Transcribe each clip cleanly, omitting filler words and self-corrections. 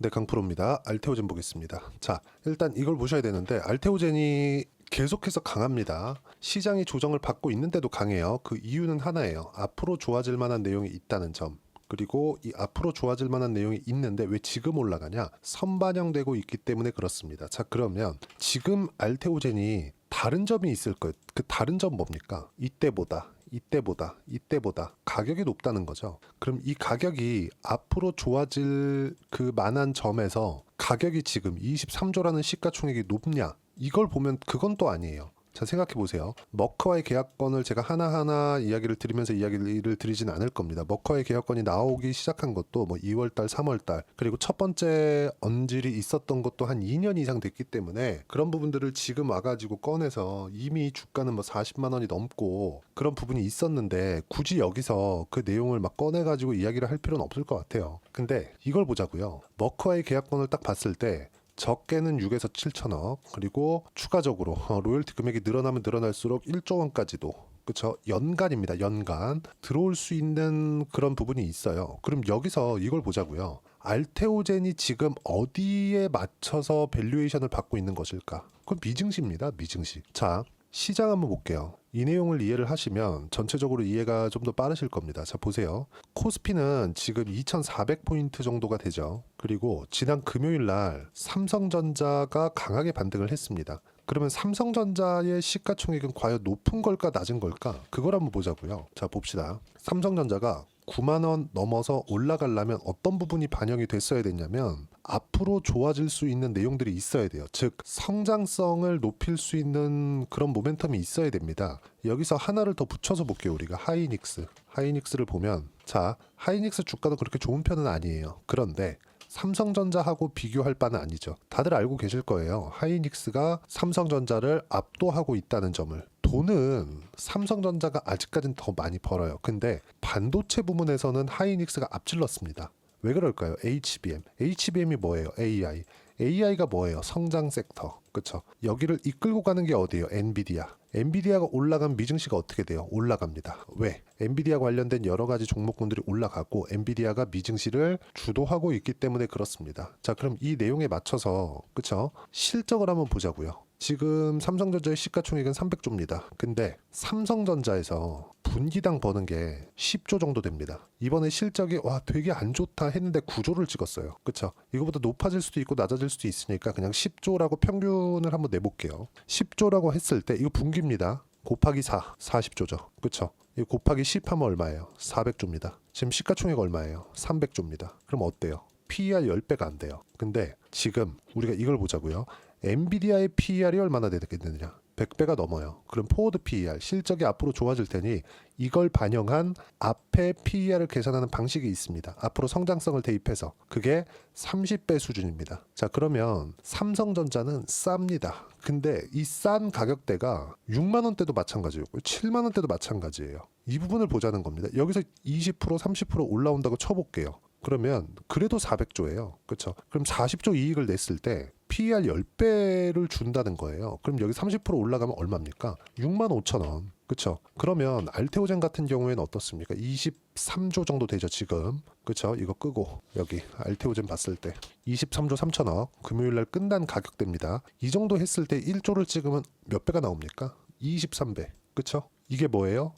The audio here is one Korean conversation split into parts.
네, 강프로입니다. 알테오젠 보겠습니다. 자, 일단 이걸 보셔야 되는데 알테오젠이 계속해서 강합니다. 시장이 조정을 받고 있는데도 강해요. 그 이유는 하나예요. 앞으로 좋아질 만한 내용이 있다는 점. 그리고 이 앞으로 좋아질 만한 내용이 있는데 왜 지금 올라가냐? 선반영되고 있기 때문에 그렇습니다. 자, 그러면 지금 알테오젠이 다른 점이 있을 거예요. 그 다른 점 뭡니까? 이때보다 가격이 높다는 거죠. 그럼 이 가격이 앞으로 좋아질 그 만한 점에서 가격이 지금 23조라는 시가총액이 높냐? 이걸 보면 그건 또 아니에요. 자, 생각해 보세요. 머커와의 계약건을 제가 하나하나 이야기를 드리면서 이야기를 드리진 않을 겁니다. 머커와의 계약건이 나오기 시작한 것도 뭐 2월달, 3월달, 그리고 첫 번째 언질이 있었던 것도 한 2년 이상 됐기 때문에 그런 부분들을 지금 와가지고 꺼내서 이미 주가는 뭐 40만 원이 넘고 그런 부분이 있었는데 굳이 여기서 그 내용을 막 꺼내가지고 이야기를 할 필요는 없을 것 같아요. 근데 이걸 보자고요. 머커와의 계약건을 딱 봤을 때 적게는 6에서 7천억, 그리고 추가적으로 로열티 금액이 늘어나면 늘어날수록 1조 원까지도, 그쵸, 연간입니다. 연간 들어올 수 있는 그런 부분이 있어요. 그럼 여기서 이걸 보자고요. 알테오젠이 지금 어디에 맞춰서 밸류에이션을 받고 있는 것일까? 그건 미증시입니다. 미증시. 자, 시장 한번 볼게요. 이 내용을 이해를 하시면 전체적으로 이해가 좀 더 빠르실 겁니다. 자, 보세요. 코스피는 지금 2400포인트 정도가 되죠. 그리고 지난 금요일 날 삼성전자가 강하게 반등을 했습니다. 그러면 삼성전자의 시가총액은 과연 높은 걸까 낮은 걸까? 그걸 한번 보자고요. 자, 봅시다. 삼성전자가 9만 원 넘어서 올라가려면 어떤 부분이 반영이 됐어야 됐냐면 앞으로 좋아질 수 있는 내용들이 있어야 돼요. 즉 성장성을 높일 수 있는 그런 모멘텀이 있어야 됩니다. 여기서 하나를 더 붙여서 볼게요. 우리가 하이닉스를 보면, 자, 하이닉스 주가도 그렇게 좋은 편은 아니에요. 그런데 삼성전자하고 비교할 바는 아니죠. 다들 알고 계실 거예요. 하이닉스가 삼성전자를 압도하고 있다는 점을. 돈은 삼성전자가 아직까지는 더 많이 벌어요. 근데 반도체 부문에서는 하이닉스가 앞질렀습니다. 왜 그럴까요? HBM이 뭐예요? AI가 뭐예요? 성장 섹터. 그쵸? 여기를 이끌고 가는 게 어디예요? 엔비디아가 올라가면 미증시가 어떻게 돼요? 올라갑니다. 왜? 엔비디아 관련된 여러 가지 종목군들이 올라가고 엔비디아가 미증시를 주도하고 있기 때문에 그렇습니다. 자, 그럼 이 내용에 맞춰서, 그쵸, 실적을 한번 보자고요. 지금 삼성전자의 시가총액은 300조입니다. 근데 삼성전자에서 분기당 버는 게 10조 정도 됩니다. 이번에 실적이 와 되게 안 좋다 했는데 9조를 찍었어요. 그쵸? 이거보다 높아질 수도 있고 낮아질 수도 있으니까 그냥 10조라고 평균을 한번 내볼게요. 10조라고 했을 때 이거 분기입니다. 곱하기 4, 40조죠. 그쵸? 이거 곱하기 10 하면 얼마예요? 400조입니다. 지금 시가총액 얼마예요? 300조입니다. 그럼 어때요? PER 10배가 안 돼요. 근데 지금 우리가 이걸 보자고요. 엔비디아의 PER이 얼마나 되겠느냐? 100배가 넘어요. 그럼 포워드 PER, 실적이 앞으로 좋아질 테니 이걸 반영한 앞에 PER을 계산하는 방식이 있습니다. 앞으로 성장성을 대입해서 그게 30배 수준입니다. 자, 그러면 삼성전자는 쌉니다. 근데 이 싼 가격대가 6만 원대도 마찬가지였고요. 7만 원대도 마찬가지예요. 이 부분을 보자는 겁니다. 여기서 20%, 30% 올라온다고 쳐볼게요. 그러면 그래도 400조예요. 그렇죠? 그럼 40조 이익을 냈을 때 PER 10배를 준다는 거예요. 그럼 여기 30% 올라가면 얼마입니까? 6만 5천 원. 그렇죠? 그러면 알테오젠 같은 경우에는 어떻습니까? 23조 정도 되죠, 지금. 그렇죠? 이거 끄고 여기 알테오젠 봤을 때 23조 3천억 금요일 날 끝난 가격대입니다. 이 정도 했을 때 1조를 찍으면 몇 배가 나옵니까? 23배. 그렇죠? 이게 뭐예요?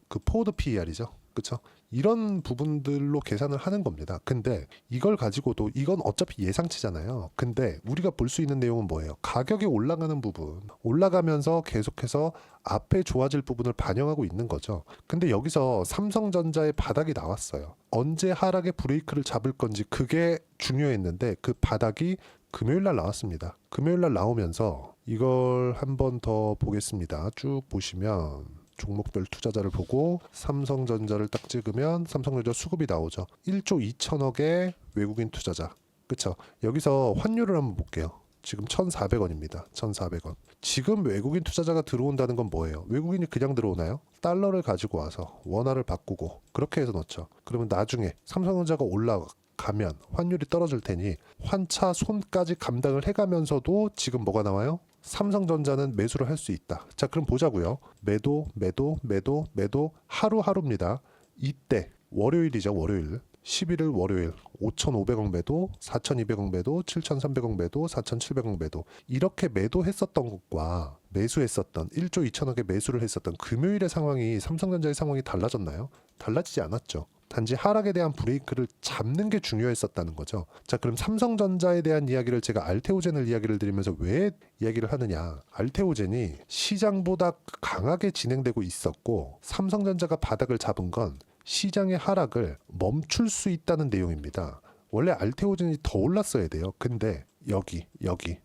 그 포워드 PER이죠. 그쵸? 이런 부분들로 계산을 하는 겁니다. 근데 이걸 가지고도 이건 어차피 예상치잖아요. 근데 우리가 볼 수 있는 내용은 뭐예요? 가격이 올라가는 부분, 올라가면서 계속해서 앞에 좋아질 부분을 반영하고 있는 거죠. 근데 여기서 삼성전자의 바닥이 나왔어요. 언제 하락의 브레이크를 잡을 건지 그게 중요했는데 그 바닥이 금요일 날 나왔습니다. 금요일 날 나오면서 이걸 한 번 더 보겠습니다. 쭉 보시면 종목별 투자자를 보고 삼성전자를 딱 찍으면 삼성전자 수급이 나오죠. 1조 2천억의 외국인 투자자. 그쵸? 여기서 환율을 한번 볼게요. 지금 1,400원입니다. 1,400원. 지금 외국인 투자자가 들어온다는 건 뭐예요? 외국인이 그냥 들어오나요? 달러를 가지고 와서 원화를 바꾸고 그렇게 해서 넣죠. 그러면 나중에 삼성전자가 올라가면 환율이 떨어질 테니 환차 손까지 감당을 해가면서도 지금 뭐가 나와요? 삼성전자는 매수를 할 수 있다. 자, 그럼 보자고요. 매도 하루하루입니다. 이때 월요일이죠. 월요일. 11일 월요일 5,500억 매도, 4,200억 매도, 7,300억 매도, 4,700억 매도 이렇게 매도했었던 것과 매수했었던 1조 2천억의 매수를 했었던 금요일의 상황이 삼성전자의 상황이 달라졌나요? 달라지지 않았죠. 단지 하락에 대한 브레이크를 잡는 게 중요했었다는 거죠. 자, 그럼 삼성전자에 대한 이야기를 제가 알테오젠을 이야기를 드리면서 왜 이야기를 하느냐. 알테오젠이 시장보다 강하게 진행되고 있었고 삼성전자가 바닥을 잡은 건 시장의 하락을 멈출 수 있다는 내용입니다. 원래 알테오젠이 더 올랐어야 돼요. 근데 여기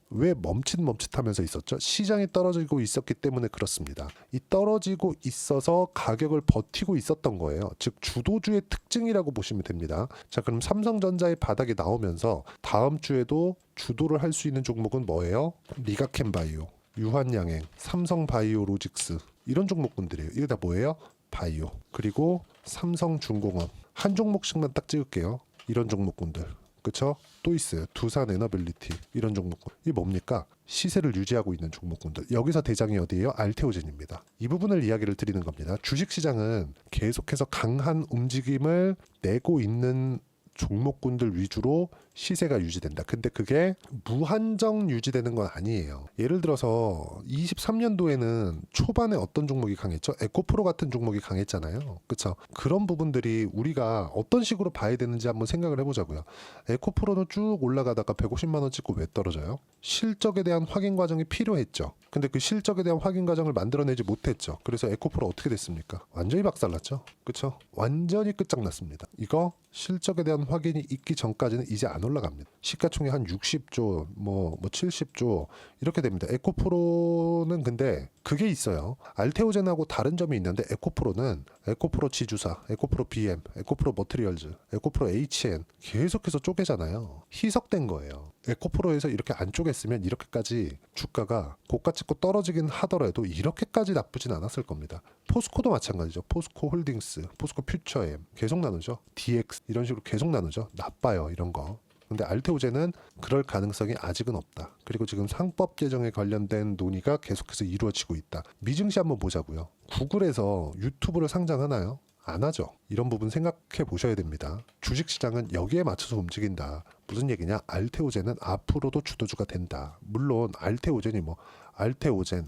왜 멈칫하면서 있었죠? 시장이 떨어지고 있었기 때문에 그렇습니다. 이 떨어지고 있어서 가격을 버티고 있었던 거예요. 즉 주도주의 특징이라고 보시면 됩니다. 자, 그럼 삼성전자의 바닥이 나오면서 다음 주에도 주도를 할 수 있는 종목은 뭐예요? 리가켐바이오, 유한양행, 삼성바이오로직스 이런 종목군들이에요. 이게 다 뭐예요? 바이오. 그리고 삼성중공업 한 종목씩만 딱 찍을게요. 이런 종목군들. 그쵸? 또 있어요. 두산에너빌리티 이런 종목군. 이게 뭡니까? 시세를 유지하고 있는 종목군들. 여기서 대장이 어디예요? 알테오젠입니다. 이 부분을 이야기를 드리는 겁니다. 주식시장은 계속해서 강한 움직임을 내고 있는 종목군들 위주로 시세가 유지된다. 근데 그게 무한정 유지되는 건 아니에요. 예를 들어서 23년도에는 초반에 어떤 종목이 강했죠? 에코프로 같은 종목이 강했잖아요. 그렇죠? 그런 부분들이 우리가 어떤 식으로 봐야 되는지 한번 생각을 해보자고요. 에코프로는 쭉 올라가다가 150만 원 찍고 왜 떨어져요? 실적에 대한 확인 과정이 필요했죠. 근데 그 실적에 대한 확인 과정을 만들어내지 못했죠. 그래서 에코프로 어떻게 됐습니까? 완전히 박살났죠. 그렇죠? 완전히 끝장났습니다. 이거 실적에 대한 확인이 있기 전까지는 이제 안 올라갑니다. 시가총액 한 60조, 뭐 70조 이렇게 됩니다. 에코프로는 근데 그게 있어요. 알테오젠하고 다른 점이 있는데 에코프로는 에코프로 지주사, 에코프로 BM, 에코프로 머트리얼즈, 에코프로 HN 계속해서 쪼개잖아요. 희석된 거예요. 에코프로에서 이렇게 안 쪼갰으면 이렇게까지 주가가 고가 찍고 떨어지긴 하더라도 이렇게까지 나쁘진 않았을 겁니다. 포스코도 마찬가지죠. 포스코 홀딩스, 포스코 퓨처엠 계속 나누죠. DX 이런 식으로 계속 나누죠. 나빠요 이런 거. 근데 알테오젠은 그럴 가능성이 아직은 없다. 그리고 지금 상법 개정에 관련된 논의가 계속해서 이루어지고 있다. 미증시 한번 보자고요. 구글에서 유튜브를 상장하나요? 안 하죠. 이런 부분 생각해 보셔야 됩니다. 주식시장은 여기에 맞춰서 움직인다. 무슨 얘기냐? 알테오젠은 앞으로도 주도주가 된다. 물론 알테오젠이 뭐 알테오젠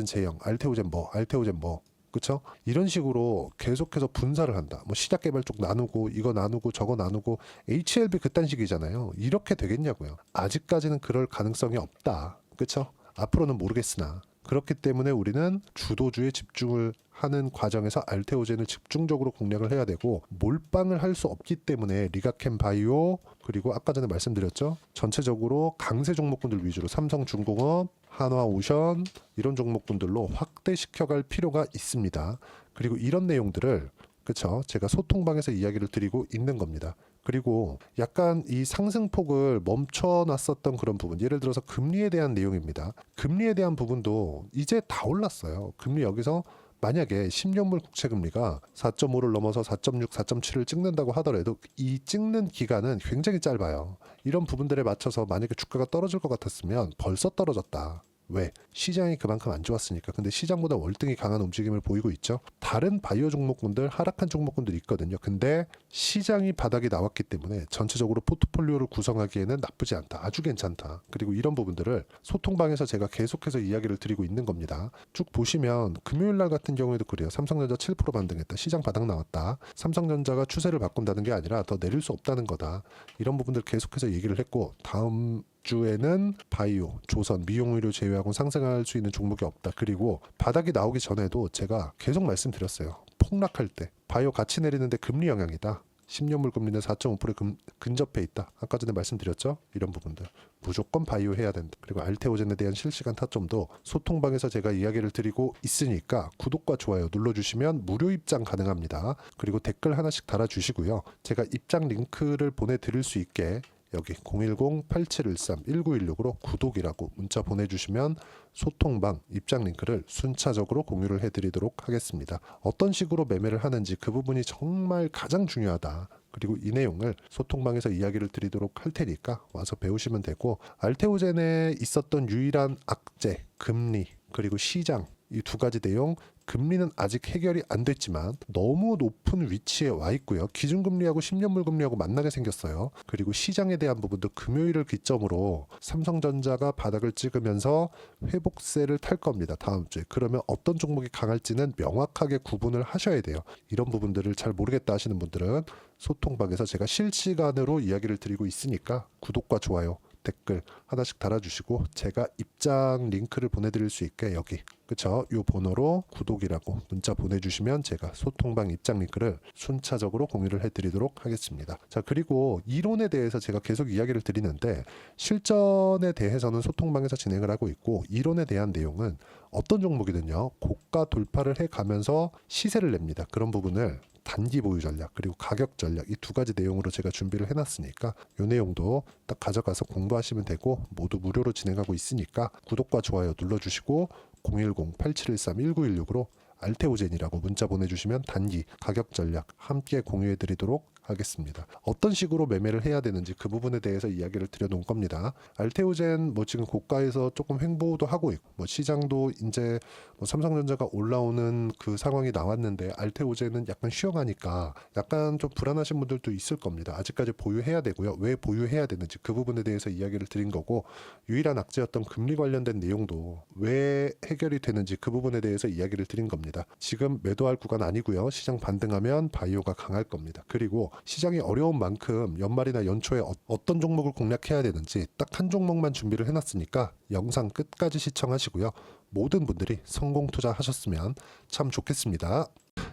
제형, 알테오젠 뭐 그렇죠? 이런 식으로 계속해서 분사를 한다. 뭐 시작 개발 쪽 나누고 이거 나누고 저거 나누고 HLB 그딴 식이잖아요. 이렇게 되겠냐고요. 아직까지는 그럴 가능성이 없다. 그렇죠? 앞으로는 모르겠으나 그렇기 때문에 우리는 주도주에 집중을 하는 과정에서 알테오젠을 집중적으로 공략을 해야 되고 몰빵을 할 수 없기 때문에 리가켐바이오 그리고 아까 전에 말씀드렸죠. 전체적으로 강세 종목군들 위주로 삼성중공업, 한화오션 이런 종목군들로 확대시켜갈 필요가 있습니다. 그리고 이런 내용들을 그렇죠. 제가 소통방에서 이야기를 드리고 있는 겁니다. 그리고 약간 이 상승폭을 멈춰놨었던 그런 부분, 예를 들어서 금리에 대한 내용입니다. 금리에 대한 부분도 이제 다 올랐어요. 금리 여기서 만약에 10년물 국채금리가 4.5를 넘어서 4.6, 4.7을 찍는다고 하더라도 이 찍는 기간은 굉장히 짧아요. 이런 부분들에 맞춰서 만약에 주가가 떨어질 것 같았으면 벌써 떨어졌다. 왜? 시장이 그만큼 안 좋았으니까. 근데 시장보다 월등히 강한 움직임을 보이고 있죠. 다른 바이오 종목군들, 하락한 종목군들이 있거든요. 근데 시장이 바닥이 나왔기 때문에 전체적으로 포트폴리오를 구성하기에는 나쁘지 않다. 아주 괜찮다. 그리고 이런 부분들을 소통방에서 제가 계속해서 이야기를 드리고 있는 겁니다. 쭉 보시면 금요일 날 같은 경우에도 그래요. 삼성전자 7% 반등했다. 시장 바닥 나왔다. 삼성전자가 추세를 바꾼다는 게 아니라 더 내릴 수 없다는 거다. 이런 부분들 계속해서 얘기를 했고 다음 주에는 바이오, 조선, 미용의료 제외하고 상승할 수 있는 종목이 없다. 그리고 바닥이 나오기 전에도 제가 계속 말씀드렸어요. 폭락할 때 바이오 같이 내리는데 금리 영향이다. 10년물 금리는 4.5% 근접해 있다. 아까 전에 말씀드렸죠? 이런 부분들 무조건 바이오 해야 된다. 그리고 알테오젠에 대한 실시간 타점도 소통방에서 제가 이야기를 드리고 있으니까 구독과 좋아요 눌러주시면 무료 입장 가능합니다. 그리고 댓글 하나씩 달아주시고요. 제가 입장 링크를 보내드릴 수 있게 여기 010-8713-1916으로 구독이라고 문자 보내주시면 소통방 입장 링크를 순차적으로 공유를 해드리도록 하겠습니다. 어떤 식으로 매매를 하는지 그 부분이 정말 가장 중요하다. 그리고 이 내용을 소통방에서 이야기를 드리도록 할 테니까 와서 배우시면 되고 알테오젠에 있었던 유일한 악재, 금리 그리고 시장 이 두 가지 내용 금리는 아직 해결이 안 됐지만 너무 높은 위치에 와 있고요. 기준금리하고 10년물 금리하고 만나게 생겼어요. 그리고 시장에 대한 부분도 금요일을 기점으로 삼성전자가 바닥을 찍으면서 회복세를 탈 겁니다. 다음 주에. 그러면 어떤 종목이 강할지는 명확하게 구분을 하셔야 돼요. 이런 부분들을 잘 모르겠다 하시는 분들은 소통방에서 제가 실시간으로 이야기를 드리고 있으니까 구독과 좋아요, 댓글 하나씩 달아주시고 제가 입장 링크를 보내드릴 수 있게 여기 그쵸? 요 번호로 구독이라고 문자 보내주시면 제가 소통방 입장 링크를 순차적으로 공유를 해드리도록 하겠습니다. 자, 그리고 이론에 대해서 제가 계속 이야기를 드리는데 실전에 대해서는 소통방에서 진행을 하고 있고 이론에 대한 내용은 어떤 종목이든요 고가 돌파를 해가면서 시세를 냅니다. 그런 부분을 단기 보유 전략 그리고 가격 전략 이 두 가지 내용으로 제가 준비를 해놨으니까 이 내용도 딱 가져가서 공부하시면 되고 모두 무료로 진행하고 있으니까 구독과 좋아요 눌러주시고 010-8713-1916으로 알테오젠이라고 문자 보내주시면 단기 가격 전략 함께 공유해드리도록 하겠습니다. 어떤 식으로 매매를 해야 되는지 그 부분에 대해서 이야기를 드려놓은 겁니다. 알테오젠 뭐 지금 고가에서 조금 횡보도 하고 있고 뭐 시장도 이제 뭐 삼성전자가 올라오는 그 상황이 나왔는데 알테오젠은 약간 쉬어가니까 약간 좀 불안하신 분들도 있을 겁니다. 아직까지 보유해야 되고요. 왜 보유해야 되는지 그 부분에 대해서 이야기를 드린 거고 유일한 악재였던 금리 관련된 내용도 왜 해결이 되는지 그 부분에 대해서 이야기를 드린 겁니다. 지금 매도할 구간 아니고요. 시장 반등하면 바이오가 강할 겁니다. 그리고 시장이 어려운 만큼 연말이나 연초에 어떤 종목을 공략해야 되는지 딱 한 종목만 준비를 해놨으니까 영상 끝까지 시청하시고요. 모든 분들이 성공 투자하셨으면 참 좋겠습니다.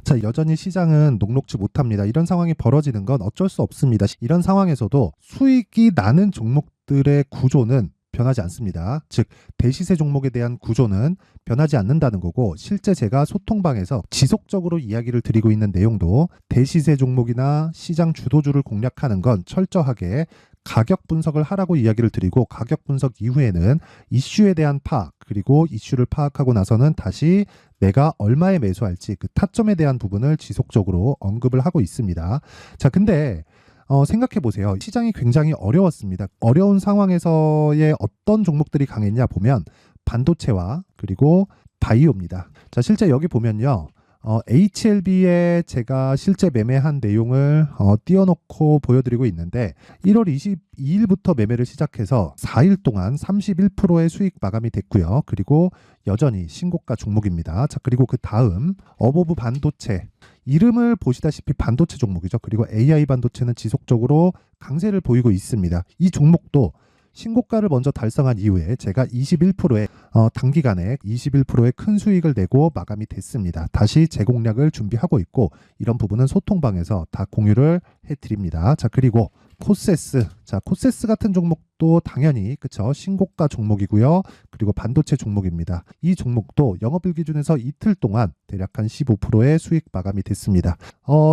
자, 여전히 시장은 녹록지 못합니다. 이런 상황이 벌어지는 건 어쩔 수 없습니다. 이런 상황에서도 수익이 나는 종목들의 구조는 변하지 않습니다. 즉 대시세 종목에 대한 구조는 변하지 않는다는 거고 실제 제가 소통방에서 지속적으로 이야기를 드리고 있는 내용도 대시세 종목이나 시장 주도주를 공략하는 건 철저하게 가격 분석을 하라고 이야기를 드리고 가격 분석 이후에는 이슈에 대한 파악 그리고 이슈를 파악하고 나서는 다시 내가 얼마에 매수할지 그 타점에 대한 부분을 지속적으로 언급을 하고 있습니다. 자, 근데 생각해 보세요. 시장이 굉장히 어려웠습니다. 어려운 상황에서의 어떤 종목들이 강했냐 보면 반도체와 그리고 바이오입니다. 자, 실제 여기 보면요. HLB에 제가 실제 매매한 내용을 띄워놓고 보여드리고 있는데 1월 22일부터 매매를 시작해서 4일 동안 31%의 수익 마감이 됐고요. 그리고 여전히 신고가 종목입니다. 자, 그리고 그 다음 어보브 반도체 이름을 보시다시피 반도체 종목이죠. 그리고 AI 반도체는 지속적으로 강세를 보이고 있습니다. 이 종목도 신고가를 먼저 달성한 이후에 제가 21%의 단기간에 21%의 큰 수익을 내고 마감이 됐습니다. 다시 재공략을 준비하고 있고 이런 부분은 소통방에서 다 공유를 해드립니다. 자, 그리고 코세스. 자, 코세스 같은 종목도 당연히 그쵸 신고가 종목이고요. 그리고 반도체 종목입니다. 이 종목도 영업일 기준에서 이틀 동안 대략 한 15%의 수익 마감이 됐습니다.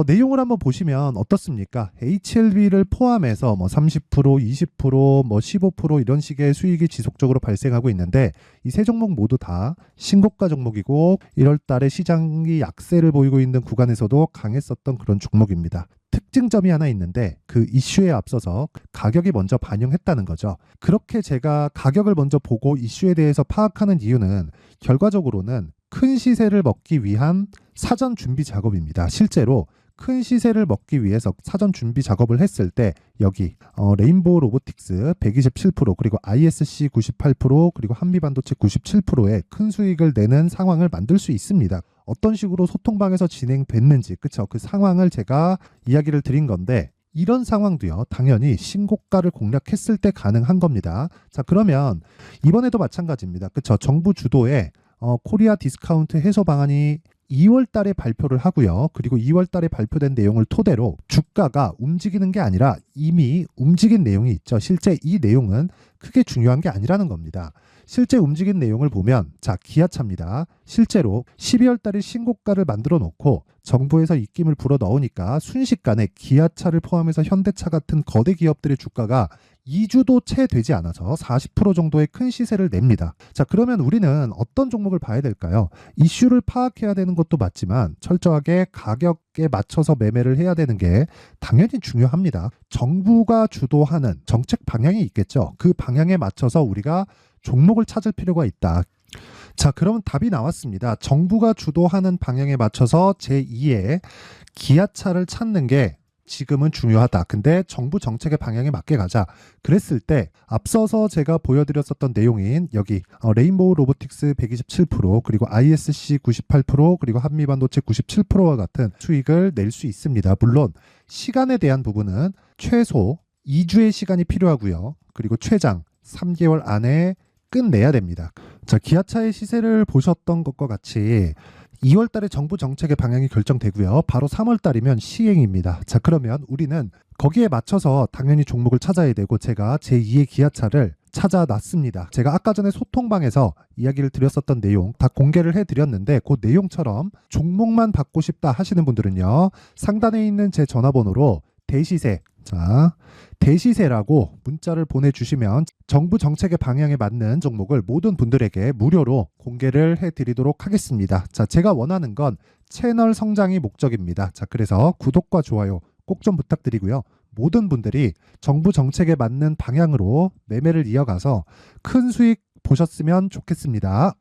내용을 한번 보시면 어떻습니까? HLB를 포함해서 뭐 30%, 20%, 뭐 15% 이런 식의 수익이 지속적으로 발생하고 있는데 이 세 종목 모두 다 신고가 종목이고 1월 달에 시장이 약세를 보이고 있는 구간에서도 강했었던 그런 종목입니다. 특징점이 하나 있는데 그 이슈에 앞서서 가격이 먼저 반영했다는 거죠. 그렇게 제가 가격을 먼저 보고 이슈에 대해서 파악하는 이유는 결과적으로는 큰 시세를 먹기 위한 사전 준비 작업입니다. 실제로 큰 시세를 먹기 위해서 사전 준비 작업을 했을 때 여기 레인보우 로보틱스 127% 그리고 ISC 98% 그리고 한미반도체 97%의 큰 수익을 내는 상황을 만들 수 있습니다. 어떤 식으로 소통방에서 진행됐는지 그쵸 그 상황을 제가 이야기를 드린 건데 이런 상황도요 당연히 신고가를 공략했을 때 가능한 겁니다. 자, 그러면 이번에도 마찬가지입니다. 그쵸 정부 주도의 코리아 디스카운트 해소 방안이 2월 달에 발표를 하고요. 그리고 2월 달에 발표된 내용을 토대로 주가가 움직이는 게 아니라 이미 움직인 내용이 있죠. 실제 이 내용은 크게 중요한 게 아니라는 겁니다. 실제 움직인 내용을 보면 자, 기아차입니다. 실제로 12월 달에 신고가를 만들어 놓고 정부에서 입김을 불어 넣으니까 순식간에 기아차를 포함해서 현대차 같은 거대 기업들의 주가가 2주도 채 되지 않아서 40% 정도의 큰 시세를 냅니다. 자, 그러면 우리는 어떤 종목을 봐야 될까요? 이슈를 파악해야 되는 것도 맞지만 철저하게 가격에 맞춰서 매매를 해야 되는 게 당연히 중요합니다. 정부가 주도하는 정책 방향이 있겠죠. 그 방향에 맞춰서 우리가 종목을 찾을 필요가 있다. 자, 그러면 답이 나왔습니다. 정부가 주도하는 방향에 맞춰서 제2의 기아차를 찾는 게 지금은 중요하다. 근데 정부 정책의 방향에 맞게 가자. 그랬을 때 앞서서 제가 보여드렸었던 내용인 여기 레인보우 로보틱스 127% 그리고 ISC 98% 그리고 한미반도체 97%와 같은 수익을 낼 수 있습니다. 물론 시간에 대한 부분은 최소 2주의 시간이 필요하고요. 그리고 최장 3개월 안에 끝내야 됩니다. 자, 기아차의 시세를 보셨던 것과 같이 2월 달에 정부 정책의 방향이 결정되고요. 바로 3월 달이면 시행입니다. 자, 그러면 우리는 거기에 맞춰서 당연히 종목을 찾아야 되고 제가 제2의 기아차를 찾아놨습니다. 제가 아까 전에 소통방에서 이야기를 드렸었던 내용 다 공개를 해드렸는데 그 내용처럼 종목만 받고 싶다 하시는 분들은요. 상단에 있는 제 전화번호로 대시세, 자, 대시세라고 문자를 보내주시면 정부 정책의 방향에 맞는 종목을 모든 분들에게 무료로 공개를 해드리도록 하겠습니다. 자, 제가 원하는 건 채널 성장이 목적입니다. 자, 그래서 구독과 좋아요 꼭 좀 부탁드리고요. 모든 분들이 정부 정책에 맞는 방향으로 매매를 이어가서 큰 수익 보셨으면 좋겠습니다.